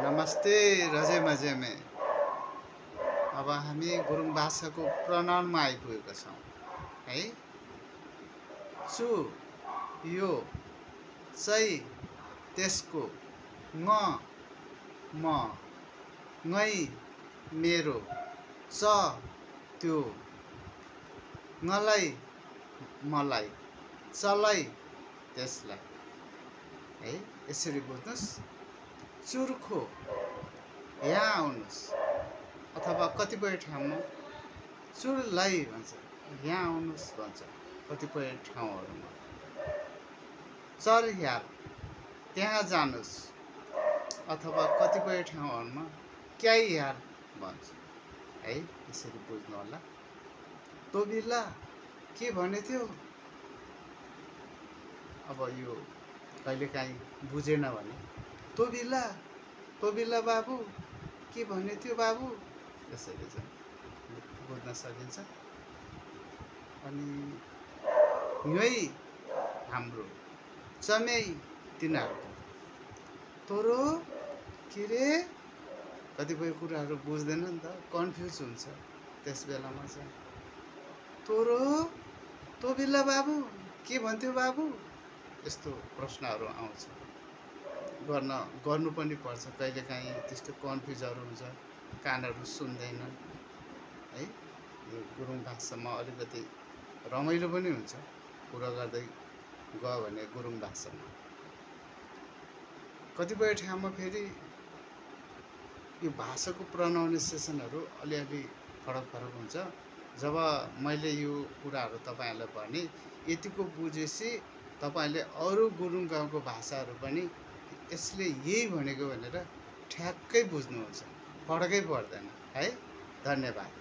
नमस्ते रजे मजे में। अब हामी गुरुङ भाषाको प्रोनाउनमा आइपुगेका छौँ है। छु, यो, चाहिँ, त्यसको, म, ngै, मेरो, च, त्यो, ngलाई, मलाई, चलाई, त्यसलाई है। यसरी बुझ्नुस्। चुर्खो, यहाँ आउनुस्, अथवा कतिपय ठाउँमा चुरलाई भन्छ, यहाँ आउनुस् भन्छ कतिपय ठाउँहरूमा। चरह्याल, त्यहाँ जानुस्, अथवा कतिपय ठाउँहरूमा क्याइह्याल भन्छ है। यसरी बुझ्नु होला। तोबिला, के भने थियो? अब यो कहिलेकाहीँ बुझेन भने तोबिला बाबु, के भने थियो बाबु, यसरी चाहिँ बुझ्न सकिन्छ। अनि न्योइ हाम्रो, चमेई तिनीहरूको, तोरो के रे, कतिपय कुराहरू बुझ्दैन नि त, कन्फ्युज हुन्छ त्यस बेलामा चाहिँ। तोरो, तोबिला बाबु, के भन्थ्यो बाबु, यस्तो प्रश्नहरू आउँछ। गर्नु पनि पर्छ। कहिलेकाहीँ त्यस्तो कन्फ्युजहरू हुन्छ, कानहरू सुन्दैन है। यो गुरुङ भाषामा अलिकति रमाइलो पनि हुन्छ कुरा गर्दै गयो भने। गुरुङ भाषामा कतिपय ठाउँमा फेरि यो भाषाको प्रोनाउन्सिएसनहरू अलिअलि फरक हुन्छ। जब मैले यो कुराहरू तपाईँहरूलाई भने यतिको बुझेपछि तपाईँले अरू गुरुङ गाउँको भाषाहरू पनि यसले यही भनेको भनेर ठ्याक्कै बुझ्नुहुन्छ, फरकै पर्दैन है। धन्यवाद।